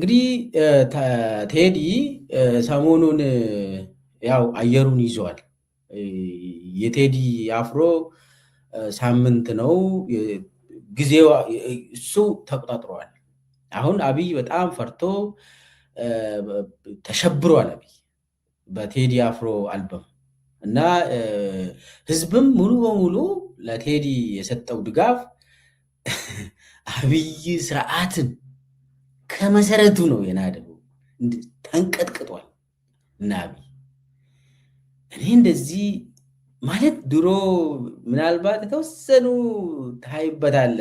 እንግዲህ ቴዲ ሰሞኑን ያው አየሩን ይዟል። የቴዲ አፍሮ ሳምንት ነው ጊዜው እሱ ተቆጣጥሯል። አሁን አብይ በጣም ፈርቶ ተሸብሯል። አብይ በቴዲ አፍሮ አልበም እና ህዝብም ሙሉ በሙሉ ለቴዲ የሰጠው ድጋፍ አብይ ስርዓትን ከመሰረቱ ነው የናደው። ተንቀጥቅጧል እና አብይ እኔ እንደዚህ ማለት ድሮ ምናልባት የተወሰኑ ታይበታለ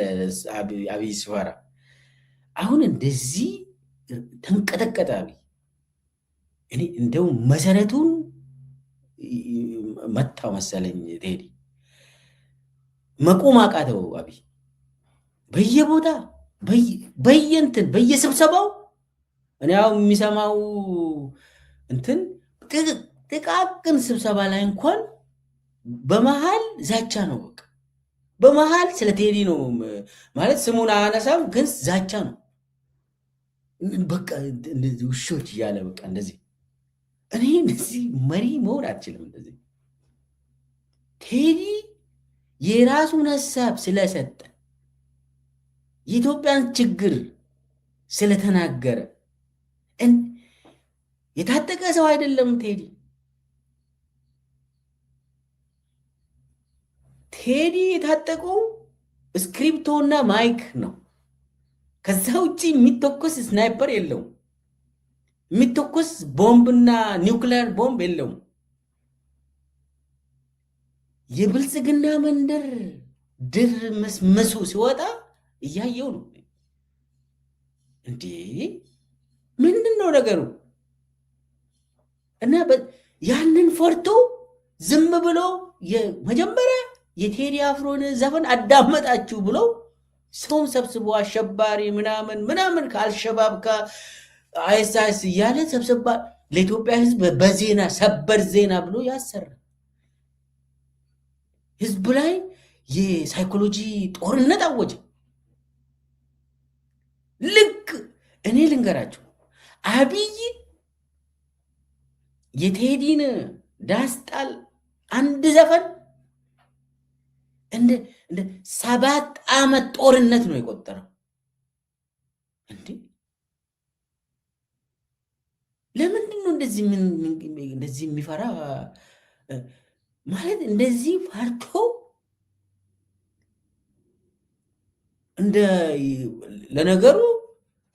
አብይ ሲፈራ፣ አሁን እንደዚህ ተንቀጠቀጠ አብይ። እኔ እንደው መሰረቱን መታው መሰለኝ። ቴዲ መቆም አቃተው አብይ። በየቦታ በየእንትን በየስብሰባው እኔ ያው የሚሰማው እንትን ጥቃቅን ስብሰባ ላይ እንኳን በመሃል ዛቻ ነው። በቃ በመሃል ስለ ቴዲ ነው ማለት ስሙን አነሳም፣ ግን ዛቻ ነው። በቃ እንደዚህ ውሾች እያለ በቃ እንደዚህ እኔ እንደዚህ መሪ መሆን አልችልም። እንደዚህ ቴዲ የራሱን ሀሳብ ስለሰጠ የኢትዮጵያን ችግር ስለተናገረ የታጠቀ ሰው አይደለም ቴዲ። ቴዲ የታጠቀው ስክሪፕቶና ማይክ ነው። ከዛ ውጭ የሚተኮስ ስናይፐር የለውም። የሚተኮስ ቦምብና ኒውክሊየር ቦምብ የለውም። የብልጽግና መንደር ድር መስመሱ ሲወጣ እያየው ነው። እንዴ ምንድን ነው ነገሩ? እና ያንን ፈርቶ ዝም ብሎ መጀመሪያ የቴዲ አፍሮን ዘፈን አዳመጣችሁ ብሎ ሰውን ሰብስቦ አሸባሪ ምናምን ምናምን ከአልሸባብ ከአይኤስአይኤስ እያለ ሰብስባ ለኢትዮጵያ ሕዝብ በዜና ሰበር ዜና ብሎ ያሰራ ሕዝብ ላይ የሳይኮሎጂ ጦርነት አወጀ። ልክ እኔ ልንገራችሁ፣ አብይ የቴዲን ዳስጣል አንድ ዘፈን እንደ 7 ዓመት ጦርነት ነው የቆጠረው። እንዴ ለምንድን ነው እንደዚህ የሚፈራ? ማለት እንደዚህ ፈርቶ ለነገሩ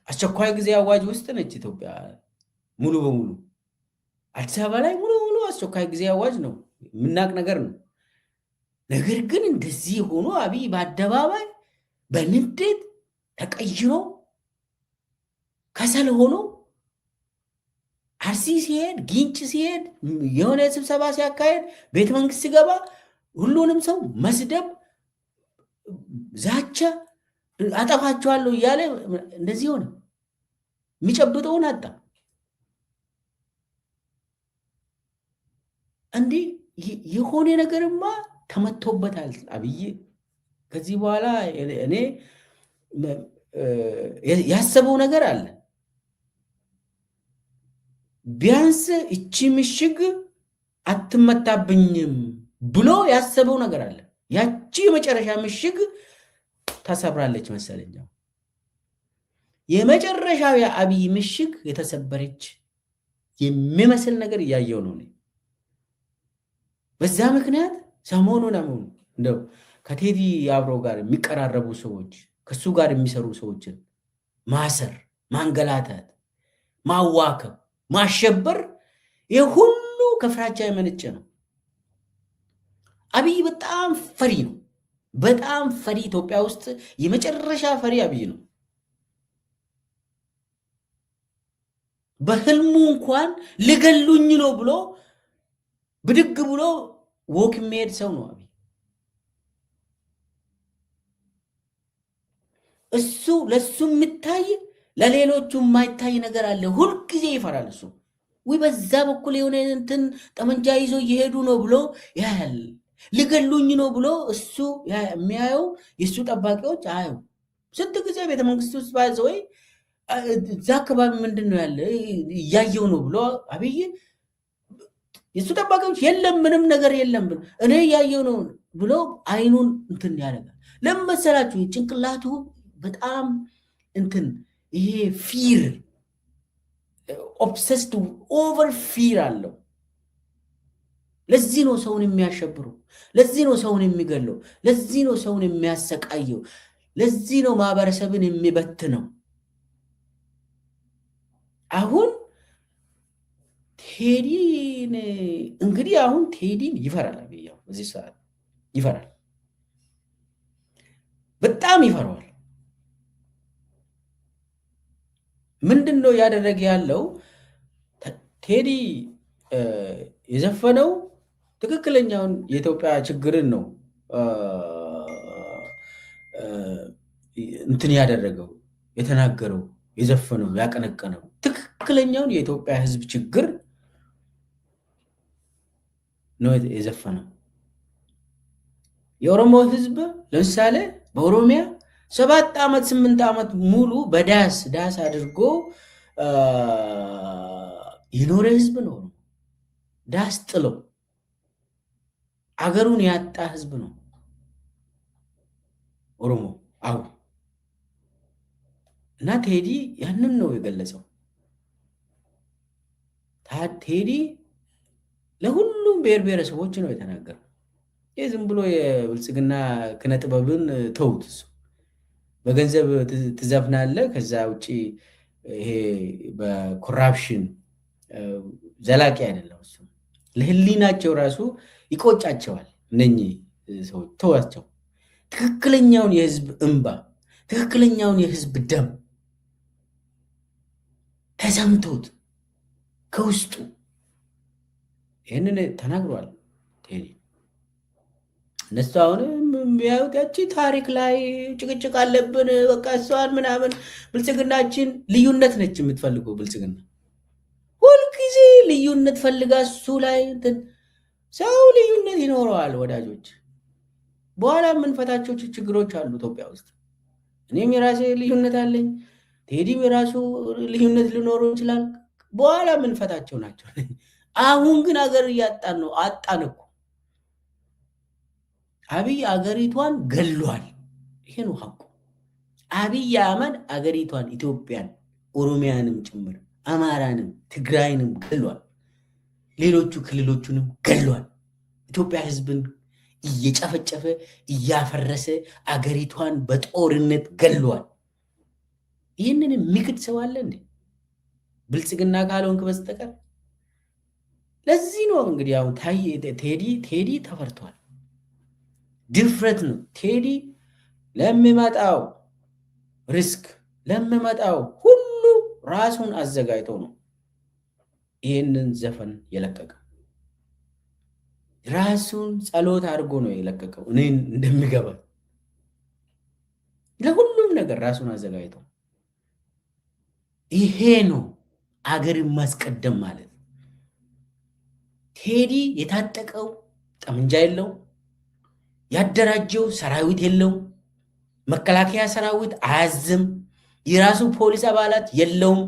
አስቸኳይ ጊዜ አዋጅ ውስጥ ነች ኢትዮጵያ ሙሉ በሙሉ። አዲስ አበባ ላይ ሙሉ በሙሉ አስቸኳይ ጊዜ አዋጅ ነው፣ የምናቅ ነገር ነው። ነገር ግን እንደዚህ ሆኖ አብይ በአደባባይ በንዴት ተቀይሮ ከሰል ሆኖ አርሲ ሲሄድ ጊንጭ ሲሄድ የሆነ ስብሰባ ሲያካሄድ ቤተ መንግስት ሲገባ ሁሉንም ሰው መስደብ፣ ዛቻ፣ አጠፋቸዋለሁ እያለ እንደዚህ ሆነ። የሚጨብጠውን አጣ። እንዲህ የሆነ ነገርማ ተመቶበታል አብይ። ከዚህ በኋላ እኔ ያሰበው ነገር አለ። ቢያንስ እቺ ምሽግ አትመታብኝም ብሎ ያሰበው ነገር አለ። ያቺ የመጨረሻ ምሽግ ተሰብራለች መሰለኝ። የመጨረሻው የአብይ ምሽግ የተሰበረች የሚመስል ነገር እያየው ነው። በዛ ምክንያት ሰሞኑን እንደው ከቴዲ አብሮ ጋር የሚቀራረቡ ሰዎች ከሱ ጋር የሚሰሩ ሰዎችን ማሰር፣ ማንገላታት፣ ማዋከብ፣ ማሸበር ይህ ሁሉ ከፍራቻ የመነጨ ነው። አብይ በጣም ፈሪ ነው። በጣም ፈሪ፣ ኢትዮጵያ ውስጥ የመጨረሻ ፈሪ አብይ ነው። በህልሙ እንኳን ልገሉኝ ነው ብሎ ብድግ ብሎ ወክ የሚሄድ ሰው ነው አብይ። እሱ ለሱ የሚታይ ለሌሎቹ የማይታይ ነገር አለ። ሁልጊዜ ይፈራል እሱ። ወይ በዛ በኩል የሆነ እንትን ጠመንጃ ይዞ እየሄዱ ነው ብሎ ያያል። ልገሉኝ ነው ብሎ እሱ የሚያየው የእሱ ጠባቂዎች አዩ። ስንት ጊዜ ቤተመንግስት ውስጥ ባዘ ወይ እዛ አካባቢ ምንድን ነው ያለ እያየው ነው ብሎ አብይ የሱ ጠባቂዎች የለም ምንም ነገር የለም እኔ እያየው ነው ብሎ አይኑን እንትን ያደርጋል። ለምን መሰላችሁ? ጭንቅላቱ በጣም እንትን ይሄ ፊር ኦብሰስድ ኦቨር ፊር አለው። ለዚህ ነው ሰውን የሚያሸብሩ፣ ለዚህ ነው ሰውን የሚገለው፣ ለዚህ ነው ሰውን የሚያሰቃየው፣ ለዚህ ነው ማህበረሰብን የሚበትነው። አሁን ቴዲን እንግዲህ አሁን ቴዲን ይፈራል። አብያው በዚህ ሰዓት ይፈራል፣ በጣም ይፈራዋል። ምንድን ነው ያደረገ ያለው? ቴዲ የዘፈነው ትክክለኛውን የኢትዮጵያ ችግርን ነው እንትን ያደረገው የተናገረው የዘፈነው ያቀነቀነው ትክክለኛውን የኢትዮጵያ ሕዝብ ችግር ነው የዘፈነው። የኦሮሞ ሕዝብ ለምሳሌ በኦሮሚያ 7 ዓመት 8 ዓመት ሙሉ በዳስ አድርጎ የኖረ ሕዝብ ነው። ዳስ ጥሎ አገሩን ያጣ ሕዝብ ነው ኦሮሞ። አው እና ቴዲ ያንን ነው የገለጸው። ቴዲ ለሁሉም ብሔር ብሔረሰቦች ነው የተናገረው። ይህ ዝም ብሎ የብልጽግና ክነጥበብን ተውት። እሱ በገንዘብ ትዘፍናለህ፣ ከዛ ውጭ ይሄ በኮራፕሽን ዘላቂ አይደለም። እሱ ለህሊናቸው ራሱ ይቆጫቸዋል። እነኚህ ሰዎች ተዋቸው። ትክክለኛውን የህዝብ እንባ፣ ትክክለኛውን የህዝብ ደም ተሰምቶት ከውስጡ ይህንን ተናግሯል ቴዲ። እነሱ አሁን የሚያዩት ያቺ ታሪክ ላይ ጭቅጭቅ አለብን በቃ እሷን ምናምን ብልጽግናችን ልዩነት ነች የምትፈልገው። ብልጽግና ሁልጊዜ ልዩነት ፈልጋ እሱ ላይ ሰው ልዩነት ይኖረዋል ወዳጆች። በኋላ የምንፈታቸው ችግሮች አሉ ኢትዮጵያ ውስጥ። እኔም የራሴ ልዩነት አለኝ፣ ቴዲም የራሱ ልዩነት ሊኖረው ይችላል። በኋላ የምንፈታቸው ናቸው። አሁን ግን አገር እያጣን ነው። አጣን እኮ። አብይ አገሪቷን ገሏል። ይሄ ነው ሐቁ። አብይ አህመድ አገሪቷን ኢትዮጵያን፣ ኦሮሚያንም ጭምር አማራንም ትግራይንም ገሏል። ሌሎቹ ክልሎቹንም ገሏል። ኢትዮጵያ ህዝብን እየጨፈጨፈ እያፈረሰ አገሪቷን በጦርነት ገሏል። ይህንን የሚክድ ሰው አለ እንዴ? ብልጽግና ካልሆንክ በስተቀር። ለዚህ ነው እንግዲህ አሁን ቴዲ ተፈርቷል። ድፍረት ነው ቴዲ። ለሚመጣው ሪስክ ለሚመጣው ሁሉ ራሱን አዘጋጅቶ ነው ይህንን ዘፈን የለቀቀው። ራሱን ጸሎት አድርጎ ነው የለቀቀው። እኔ እንደሚገባ ለሁሉም ነገር ራሱን አዘጋጅቶ። ይሄ ነው አገርን ማስቀደም ማለት። ቴዲ የታጠቀው ጠመንጃ የለው፣ ያደራጀው ሰራዊት የለው፣ መከላከያ ሰራዊት አያዝም፣ የራሱ ፖሊስ አባላት የለውም፣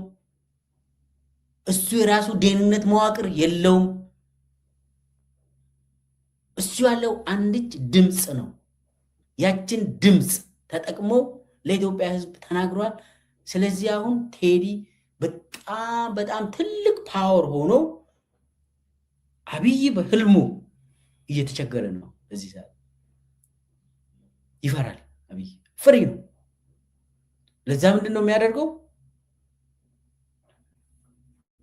እሱ የራሱ ደህንነት መዋቅር የለውም። እሱ ያለው አንድች ድምፅ ነው። ያችን ድምፅ ተጠቅሞ ለኢትዮጵያ ሕዝብ ተናግሯል። ስለዚህ አሁን ቴዲ በጣም በጣም ትልቅ ፓወር ሆኖ አብይ በህልሙ እየተቸገረ ነው። በዚህ ሰዓት ይፈራል። አብይ ፍሪ ነው። ለዛ ምንድን ነው የሚያደርገው?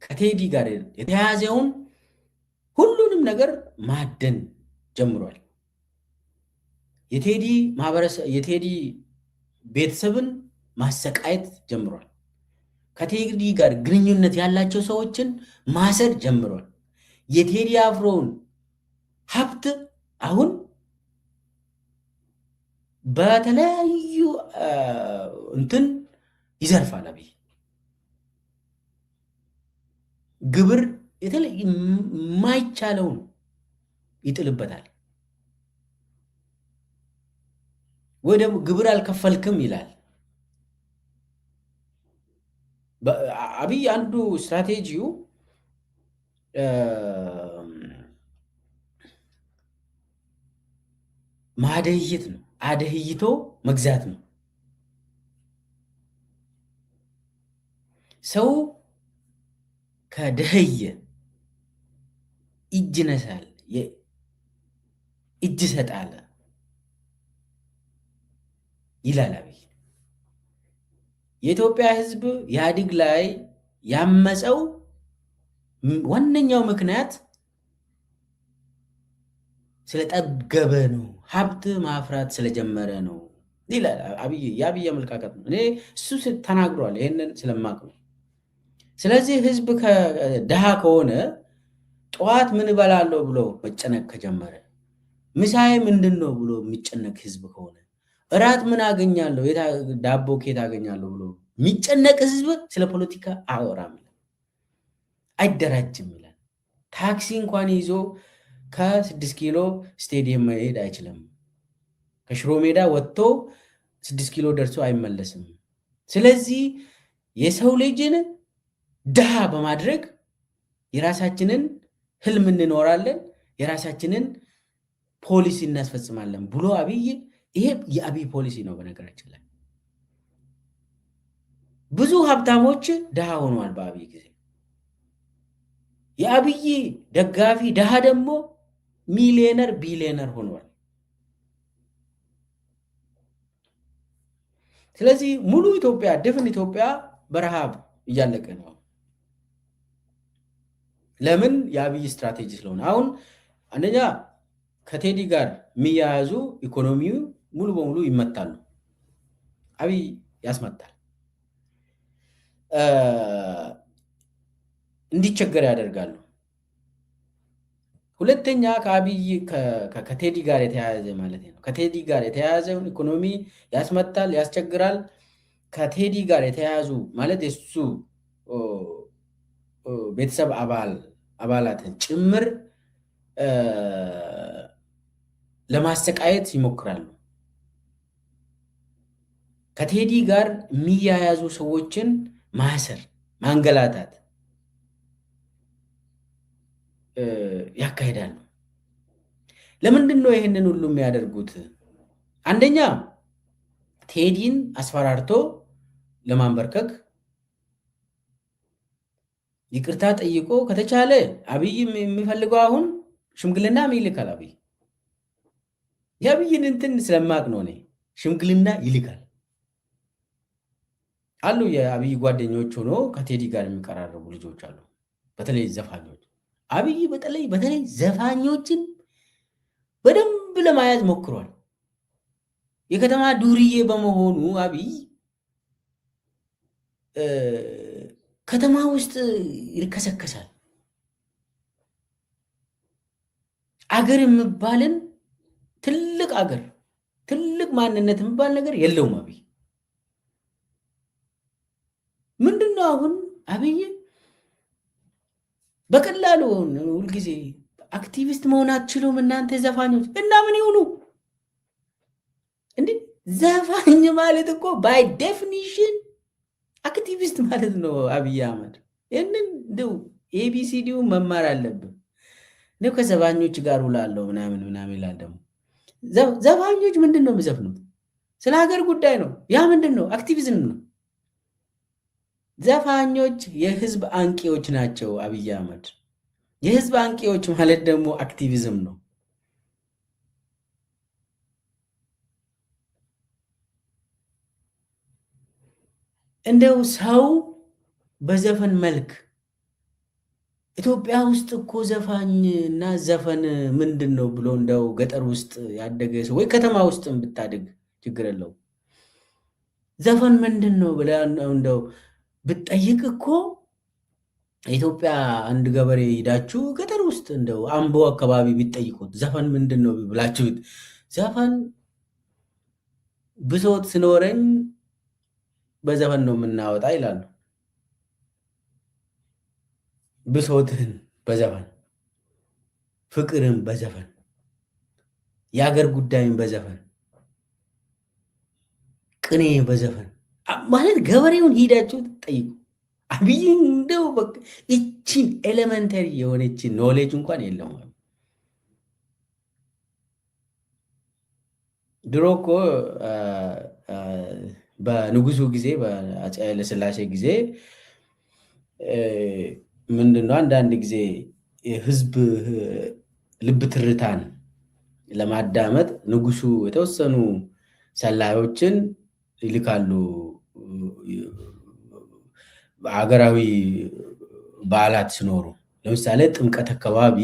ከቴዲ ጋር የተያያዘውን ሁሉንም ነገር ማደን ጀምሯል። የቴዲ ማህበረሰብ የቴዲ ቤተሰብን ማሰቃየት ጀምሯል። ከቴዲ ጋር ግንኙነት ያላቸው ሰዎችን ማሰር ጀምሯል። የቴዲ አፍሮን ሀብት አሁን በተለያዩ እንትን ይዘርፋል። አብይ ግብር የተለየ የማይቻለውን ይጥልበታል። ወይ ደግሞ ግብር አልከፈልክም ይላል። አብይ አንዱ ስትራቴጂው ማደህየት ነው። አደህይቶ መግዛት ነው። ሰው ከደህየ እጅ ነሳል፣ እጅ ሰጣለ ይላል አብይ። የኢትዮጵያ ሕዝብ ኢህአዴግ ላይ ያመፀው ዋነኛው ምክንያት ስለጠገበ ነው፣ ሀብት ማፍራት ስለጀመረ ነው ይላል አብይ። የአብይ አመለካከት ነው። እኔ እሱ ተናግሯል፣ ይህንን ስለማቅ ነው። ስለዚህ ሕዝብ ድሃ ከሆነ ጠዋት ምን እበላለሁ ብሎ መጨነቅ ከጀመረ፣ ምሳዬ ምንድን ነው ብሎ የሚጨነቅ ሕዝብ ከሆነ፣ እራት ምን አገኛለሁ ዳቦ ኬት አገኛለሁ ብሎ የሚጨነቅ ሕዝብ ስለ ፖለቲካ አወራም ይላል፣ አይደራጅም ይላል። ታክሲ እንኳን ይዞ ከ6 ኪሎ ስቴዲየም መሄድ አይችልም። ከሽሮ ሜዳ ወጥቶ 6 ኪሎ ደርሶ አይመለስም። ስለዚህ የሰው ልጅን ድሃ በማድረግ የራሳችንን ህልም እንኖራለን፣ የራሳችንን ፖሊሲ እናስፈጽማለን ብሎ አብይ፣ ይሄ የአብይ ፖሊሲ ነው። በነገራችን ላይ ብዙ ሀብታሞች ድሃ ሆነዋል በአብይ ጊዜ። የአብይ ደጋፊ ድሃ ደግሞ ሚሊዮነር ቢሊዮነር ሆኗል። ስለዚህ ሙሉ ኢትዮጵያ ድፍን ኢትዮጵያ በረሃብ እያለቀ ነው። ለምን? የአብይ ስትራቴጂ ስለሆነ። አሁን አንደኛ ከቴዲ ጋር የሚያያዙ ኢኮኖሚው ሙሉ በሙሉ ይመታሉ። አብይ ያስመታል፣ እንዲቸገር ያደርጋሉ። ሁለተኛ ከአብይ ከቴዲ ጋር የተያያዘ ማለት ነው። ከቴዲ ጋር የተያያዘውን ኢኮኖሚ ያስመታል፣ ያስቸግራል። ከቴዲ ጋር የተያያዙ ማለት የሱ ቤተሰብ አባላትን ጭምር ለማሰቃየት ይሞክራሉ። ከቴዲ ጋር የሚያያዙ ሰዎችን ማሰር፣ ማንገላታት ያካሂዳሉ። ለምንድን ነው ይህንን ሁሉ የሚያደርጉት? አንደኛ ቴዲን አስፈራርቶ ለማንበርከክ፣ ይቅርታ ጠይቆ ከተቻለ አብይ የሚፈልገው አሁን ሽምግልና ይልካል። አብይ የአብይን እንትን ስለማቅ ነው እኔ፣ ሽምግልና ይልካል አሉ። የአብይ ጓደኞች ሆኖ ከቴዲ ጋር የሚቀራረቡ ልጆች አሉ፣ በተለይ ዘፋኞች። አብይ በተለይ ዘፋኞችን በደንብ ለማያዝ ሞክሯል። የከተማ ዱርዬ በመሆኑ አብይ ከተማ ውስጥ ይርከሰከሳል። አገር የሚባልን ትልቅ አገር፣ ትልቅ ማንነት የሚባል ነገር የለውም አብይ። ምንድነው አሁን አብይ በቀላሉ ሁልጊዜ አክቲቪስት መሆን አትችሉም እናንተ ዘፋኞች እና ምን ይሁኑ እንዴ? ዘፋኝ ማለት እኮ ባይ ዴፊኒሽን አክቲቪስት ማለት ነው። አብይ አህመድ ይህንን እንደው ኤቢሲዲው መማር አለብን። እንደው ከዘፋኞች ጋር ውላለሁ ምናምን ይላል። ደግሞ ዘፋኞች ምንድን ነው የሚዘፍኑት? ስለ ሀገር ጉዳይ ነው። ያ ምንድን ነው? አክቲቪዝም ነው። ዘፋኞች የህዝብ አንቂዎች ናቸው። አብይ አህመድ የህዝብ አንቂዎች ማለት ደግሞ አክቲቪዝም ነው። እንደው ሰው በዘፈን መልክ ኢትዮጵያ ውስጥ እኮ ዘፋኝ እና ዘፈን ምንድን ነው ብሎ እንደው ገጠር ውስጥ ያደገ ሰው ወይ ከተማ ውስጥ ብታድግ ችግር የለው። ዘፈን ምንድን ነው ብለህ እንደው ብትጠይቅ እኮ ኢትዮጵያ አንድ ገበሬ ሂዳችሁ ገጠር ውስጥ እንደው አምቦ አካባቢ ቢጠይቁት ዘፈን ምንድን ነው ብላችሁት፣ ዘፈን ብሶት ስኖረኝ በዘፈን ነው የምናወጣ ይላሉ። ብሶትህን በዘፈን፣ ፍቅርን በዘፈን፣ የአገር ጉዳይን በዘፈን፣ ቅኔ በዘፈን ማለት ገበሬውን ሂዳችሁ ጠይቁ። አብይ እንደው በቃ እቺን ኤሌመንተሪ የሆነችን ኖሌጅ እንኳን የለውም። ድሮ እኮ በንጉሱ ጊዜ በአፄ ኃይለሥላሴ ጊዜ ምንድነው አንዳንድ ጊዜ የህዝብ ልብ ትርታን ለማዳመጥ ንጉሱ የተወሰኑ ሰላዮችን ይልካሉ። ሀገራዊ በዓላት ሲኖሩ ለምሳሌ ጥምቀት አካባቢ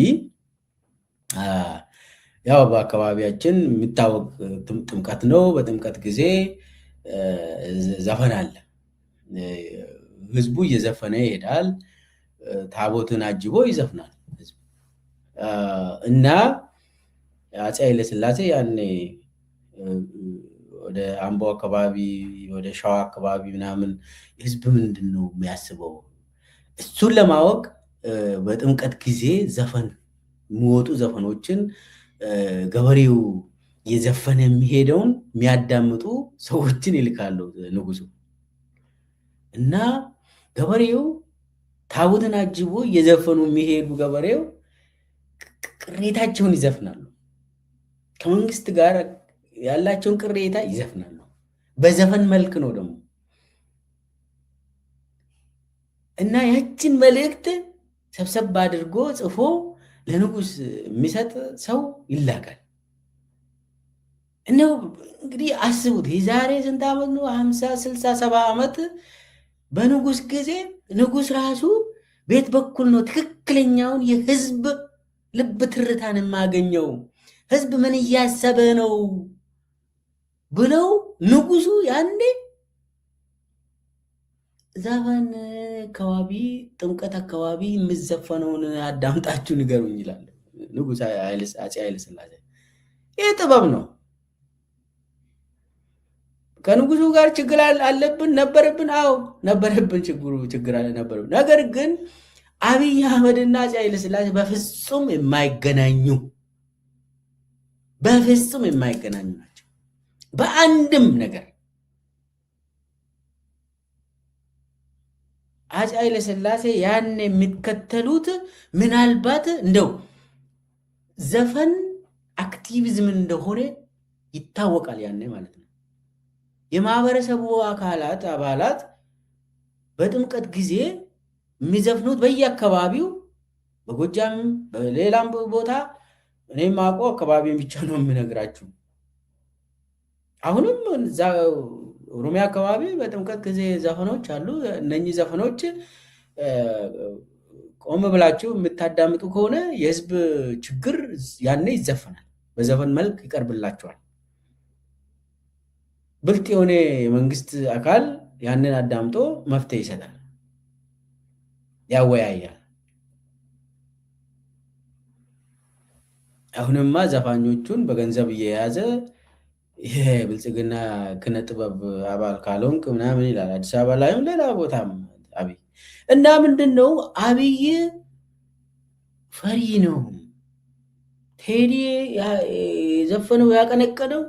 ያው በአካባቢያችን የሚታወቅ ጥምቀት ነው። በጥምቀት ጊዜ ዘፈን አለ። ህዝቡ እየዘፈነ ይሄዳል። ታቦትን አጅቦ ይዘፍናል ህዝቡ እና አፄ ኃይለሥላሴ ያኔ ወደ አምቦ አካባቢ ወደ ሸዋ አካባቢ ምናምን ህዝብ ምንድን ነው የሚያስበው? እሱን ለማወቅ በጥምቀት ጊዜ ዘፈን የሚወጡ ዘፈኖችን ገበሬው የዘፈነ የሚሄደውን የሚያዳምጡ ሰዎችን ይልካሉ ንጉሱ እና ገበሬው ታቦትን አጅቦ እየዘፈኑ የሚሄዱ ገበሬው ቅሬታቸውን ይዘፍናሉ። ከመንግስት ጋር ያላቸውን ቅሬታ ይዘፍናሉ። በዘፈን መልክ ነው ደግሞ እና ያችን መልእክት ሰብሰብ አድርጎ ጽፎ ለንጉስ የሚሰጥ ሰው ይላካል። እነው እንግዲህ አስቡት የዛሬ ስንት ዓመት ነው? 50 60 70 ዓመት በንጉስ ጊዜ ንጉስ ራሱ ቤት በኩል ነው ትክክለኛውን የህዝብ ልብ ትርታን የማገኘው ህዝብ ምን እያሰበ ነው ብለው ንጉሱ ያኔ ዘፈን አካባቢ ጥምቀት አካባቢ የምዘፈነውን አዳምጣችሁ ንገሩኝ ይላል ንጉስ አፄ ኃይለሥላሴ። ይህ ጥበብ ነው። ከንጉሱ ጋር ችግር አለብን ነበረብን። አዎ ነበረብን፣ ችግር ነበረብን። ነገር ግን አብይ አህመድና አፄ ኃይለሥላሴ በፍጹም የማይገናኙ ናቸው በአንድም ነገር። አፄ ኃይለሥላሴ ያን የሚከተሉት ምናልባት እንደው ዘፈን አክቲቪዝም እንደሆነ ይታወቃል ያኔ ማለት ነው። የማህበረሰቡ አባላት በጥምቀት ጊዜ የሚዘፍኑት በየአካባቢው በጎጃም በሌላም ቦታ እኔም አውቀው አካባቢን ብቻ ነው የምነግራችሁ። አሁንም እዛ ኦሮሚያ አካባቢ በጥምቀት ጊዜ ዘፈኖች አሉ። እነኚህ ዘፈኖች ቆም ብላችሁ የምታዳምጡ ከሆነ የህዝብ ችግር ያኔ ይዘፈናል፣ በዘፈን መልክ ይቀርብላቸዋል። ብልጥ የሆነ የመንግስት አካል ያንን አዳምጦ መፍትሄ ይሰጣል፣ ያወያያል። አሁንማ ዘፋኞቹን በገንዘብ እየያዘ ይሄ ብልጽግና ክነ ጥበብ አባል ካልሆንክ ምናምን ይላል። አዲስ አበባ ላይም ሌላ ቦታም አብይ እና ምንድን ነው አብይ ፈሪ ነው። ቴዲ የዘፈነው ያቀነቀነው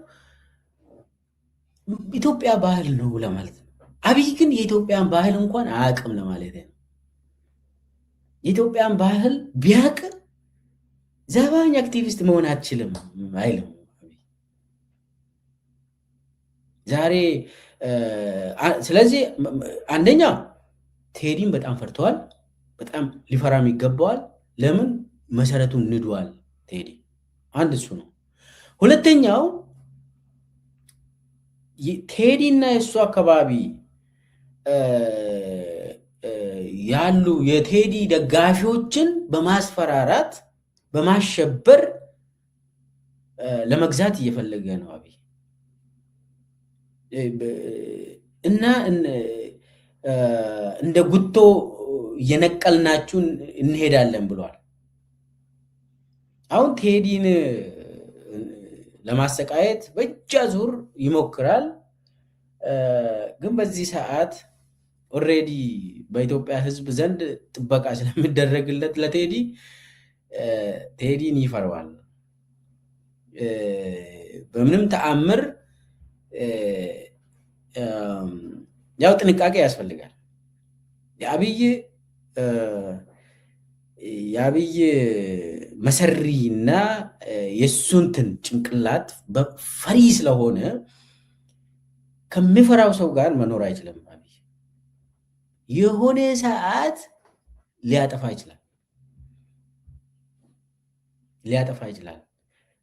ኢትዮጵያ ባህል ነው ለማለት ነው። አብይ ግን የኢትዮጵያን ባህል እንኳን አያውቅም ለማለት ነው። የኢትዮጵያን ባህል ቢያውቅ ዘፋኝ አክቲቪስት መሆን አትችልም አይልም። ዛሬ ስለዚህ አንደኛ ቴዲን በጣም ፈርተዋል። በጣም ሊፈራም ይገባዋል። ለምን? መሰረቱን ንዷል ቴዲ። አንድ እሱ ነው። ሁለተኛው ቴዲ እና የእሱ አካባቢ ያሉ የቴዲ ደጋፊዎችን በማስፈራራት በማሸበር ለመግዛት እየፈለገ ነው አብይ እና እንደ ጉቶ እየነቀልናችሁን እንሄዳለን ብሏል። አሁን ቴዲን ለማሰቃየት በእጅ አዙር ይሞክራል። ግን በዚህ ሰዓት ኦልሬዲ በኢትዮጵያ ሕዝብ ዘንድ ጥበቃ ስለሚደረግለት ለቴዲ ቴዲን ይፈርዋል። በምንም ተአምር ያው ጥንቃቄ ያስፈልጋል። የአብይ መሰሪና የሱንትን ጭንቅላት ፈሪ ስለሆነ ከሚፈራው ሰው ጋር መኖር አይችልም። አብይ የሆነ ሰዓት ሊያጠፋ ይችላል።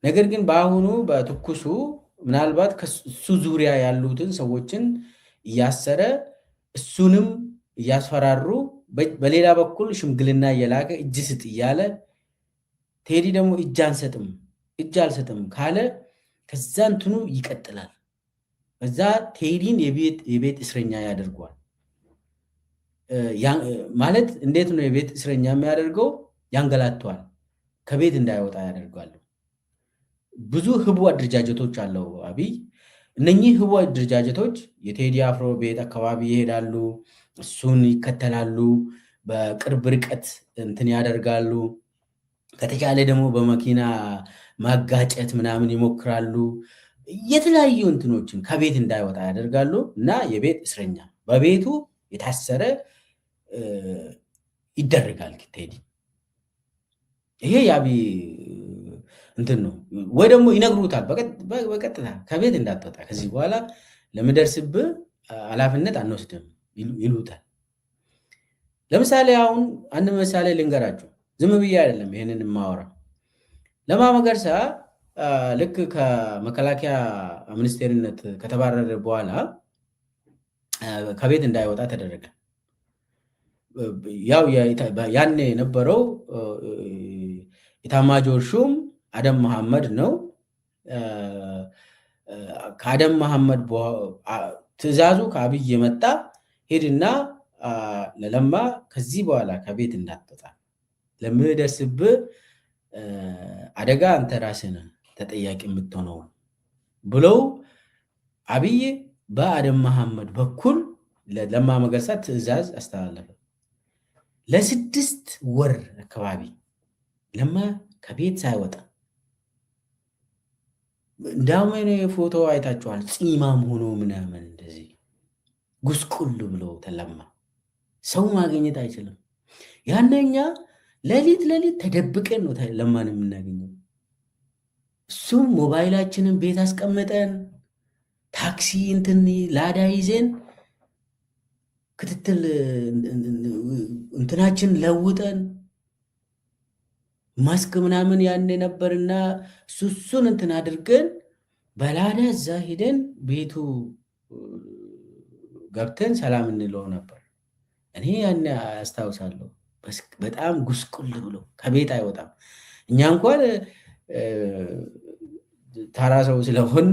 ነገር ግን በአሁኑ በትኩሱ ምናልባት ከሱ ዙሪያ ያሉትን ሰዎችን እያሰረ እሱንም እያስፈራሩ በሌላ በኩል ሽምግልና እየላከ እጅ ስጥ እያለ ቴዲ ደግሞ እጅ አልሰጥም ካለ ከዛ እንትኑ ይቀጥላል። በዛ ቴዲን የቤት እስረኛ ያደርገዋል። ማለት እንዴት ነው የቤት እስረኛ የሚያደርገው? ያንገላተዋል፣ ከቤት እንዳይወጣ ያደርጋሉ። ብዙ ህቡ አደረጃጀቶች አለው አብይ። እነኚህ ህቡ አደረጃጀቶች የቴዲ አፍሮ ቤት አካባቢ ይሄዳሉ፣ እሱን ይከተላሉ፣ በቅርብ ርቀት እንትን ያደርጋሉ። ከተቻለ ደግሞ በመኪና ማጋጨት ምናምን ይሞክራሉ። የተለያዩ እንትኖችን ከቤት እንዳይወጣ ያደርጋሉ እና የቤት እስረኛ በቤቱ የታሰረ ይደረጋል ቴዲ። ይሄ የአብይ እንትን ነው። ወይ ደግሞ ይነግሩታል በቀጥታ ከቤት እንዳትወጣ፣ ከዚህ በኋላ ለምደርስብህ ኃላፊነት አንወስድም ይሉታል። ለምሳሌ አሁን አንድ ምሳሌ ልንገራችሁ። ዝም ብዬ አይደለም ይህንን የማወራ። ለማ መገርሳ ልክ ከመከላከያ ሚኒስቴርነት ከተባረረ በኋላ ከቤት እንዳይወጣ ተደረገ። ያው ያኔ የነበረው ኢታማጆር ሹም አደም መሐመድ ነው። ከአደም መሐመድ ትዕዛዙ ከአብይ የመጣ ሄድና ለለማ ከዚህ በኋላ ከቤት እንዳትወጣ፣ ለምደርስብህ አደጋ አንተ ራስህ ነህ ተጠያቂ የምትሆነው ብለው አብይ በአደም መሐመድ በኩል ለለማ መገርሳ ትዕዛዝ አስተላለፈ። ለ6 ወር አካባቢ ለማ ከቤት ሳይወጣ፣ እንዳውም የፎቶ አይታችኋል፣ ፂማም ሆኖ ምናምን እንደዚህ ጉስቁል ብሎ ተለማ። ሰው ማግኘት አይችልም። ያነኛ ሌሊት ተደብቀን ነው ለማን የምናገኘው። እሱም ሞባይላችንን ቤት አስቀምጠን ታክሲ ላዳ ይዘን ክትትል እንትናችን ለውጠን ማስክ ምናምን ያኔ ነበርና እሱን እንትን አድርገን በላዳ እዛ ሄደን ቤቱ ገብተን ሰላም እንለው ነበር። እኔ ያኔ አስታውሳለሁ። በጣም ጉስቁል ብሎ ከቤት አይወጣም። እኛ እንኳን ተራ ሰው ስለሆን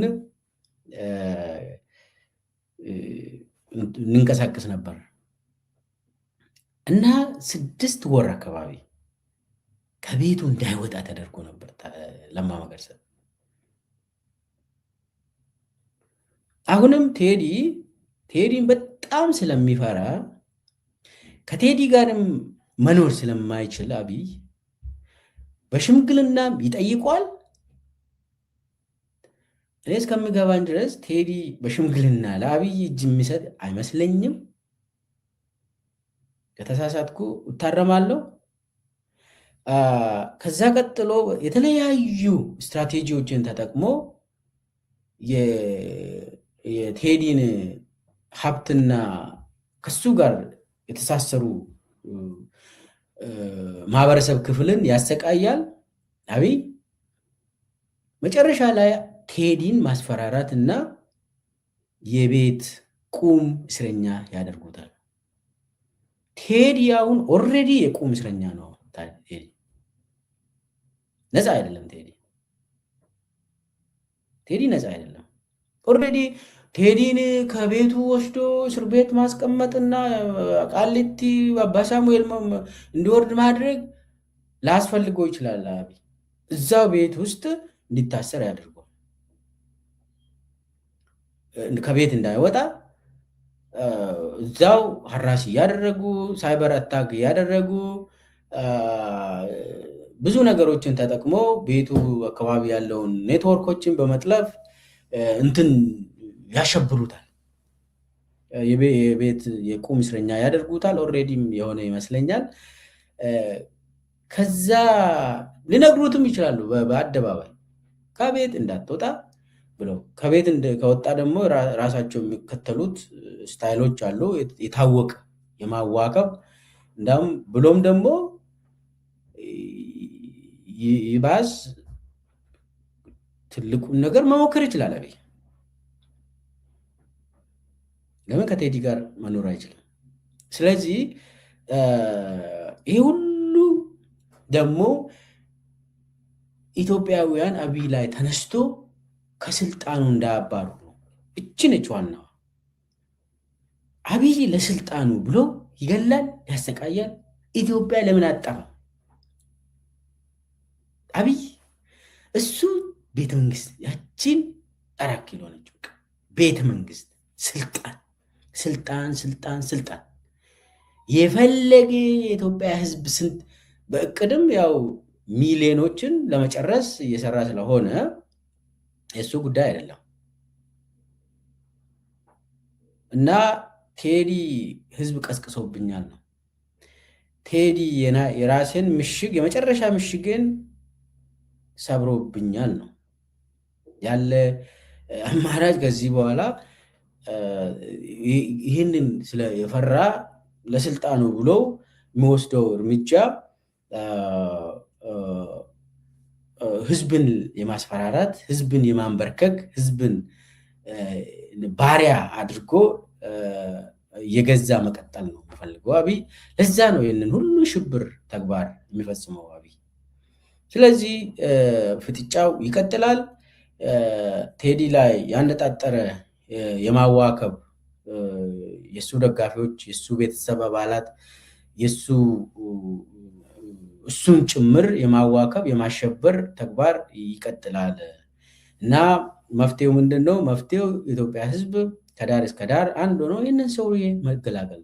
እንንቀሳቀስ ነበር እና 6 ወር አካባቢ ከቤቱ እንዳይወጣ ተደርጎ ነበር ለማ መገርሳ። አሁንም ቴዲን በጣም ስለሚፈራ ከቴዲ ጋርም መኖር ስለማይችል አብይ በሽምግልና ይጠይቋል። እኔ እስከሚገባኝ ድረስ ቴዲ በሽምግልና ለአብይ እጅ የሚሰጥ አይመስለኝም። ከተሳሳትኩ እታረማለሁ። ከዛ ቀጥሎ የተለያዩ ስትራቴጂዎችን ተጠቅሞ የቴዲን ሀብትና ከሱ ጋር የተሳሰሩ ማህበረሰብ ክፍልን ያሰቃያል አብይ። መጨረሻ ላይ ቴዲን ማስፈራራት እና የቤት ቁም እስረኛ ያደርጉታል። ቴዲ አሁን ኦልሬዲ የቁም እስረኛ ነው። ነፃ አይደለም። ቴዲ ነፃ አይደለም። ኦልሬዲ ቴዲን ከቤቱ ወስዶ እስር ቤት ማስቀመጥና ቃሊቲ አባ ሳሙኤል እንዲወርድ ማድረግ ላስፈልገው ይችላል። አብይ እዛው ቤት ውስጥ እንዲታሰር ያደርገዋል። ከቤት እንዳይወጣ እዛው ሀራሲ እያደረጉ ሳይበር አታክ እያደረጉ ብዙ ነገሮችን ተጠቅሞ ቤቱ አካባቢ ያለውን ኔትወርኮችን በመጥለፍ እንትን ያሸብሩታል። የቤት የቁም እስረኛ ያደርጉታል። ኦልሬዲም የሆነ ይመስለኛል። ከዛ ሊነግሩትም ይችላሉ በአደባባይ ከቤት እንዳትወጣ ብለው። ከቤት ከወጣ ደግሞ ራሳቸው የሚከተሉት ስታይሎች አሉ፣ የታወቀ የማዋከብ እንዳውም ብሎም ደግሞ ይባስ ትልቁን ነገር መሞከር ይችላል አብይ። ለምን ከቴዲ ጋር መኖር አይችልም? ስለዚህ ይሄ ሁሉ ደግሞ ኢትዮጵያውያን አብይ ላይ ተነስቶ ከስልጣኑ እንዳያባሩ ነው። እቺ ነች ዋናዋ። አብይ ለስልጣኑ ብሎ ይገላል፣ ያሰቃያል። ኢትዮጵያ ለምን አጠፋ? አብይ እሱ ቤተ መንግስት ያቺን 4 ኪሎ ነች ቤተ መንግስት ስልጣን ስልጣን ስልጣን ስልጣን የፈለገ የኢትዮጵያ ህዝብ ስንት በእቅድም ያው ሚሊዮኖችን ለመጨረስ እየሰራ ስለሆነ የሱ ጉዳይ አይደለም። እና ቴዲ ህዝብ ቀስቅሶብኛል ነው። ቴዲ የራሴን ምሽግ የመጨረሻ ምሽግን ሰብሮብኛል ነው ያለ አማራጭ። ከዚህ በኋላ ይህንን የፈራ ለስልጣኑ ብሎ የሚወስደው እርምጃ ህዝብን የማስፈራራት፣ ህዝብን የማንበርከክ፣ ህዝብን ባሪያ አድርጎ የገዛ መቀጠል ነው የሚፈልገው አብይ። ለዛ ነው ይህንን ሁሉ ሽብር ተግባር የሚፈጽመው አብይ። ስለዚህ ፍጥጫው ይቀጥላል። ቴዲ ላይ ያነጣጠረ የማዋከብ የሱ ደጋፊዎች፣ የሱ ቤተሰብ አባላት፣ እሱን ጭምር የማዋከብ የማሸበር ተግባር ይቀጥላል እና መፍትሄው ምንድን ነው? መፍትሄው የኢትዮጵያ ህዝብ ከዳር እስከ ዳር አንድ ሆኖ ይህንን ሰውዬ መገላገል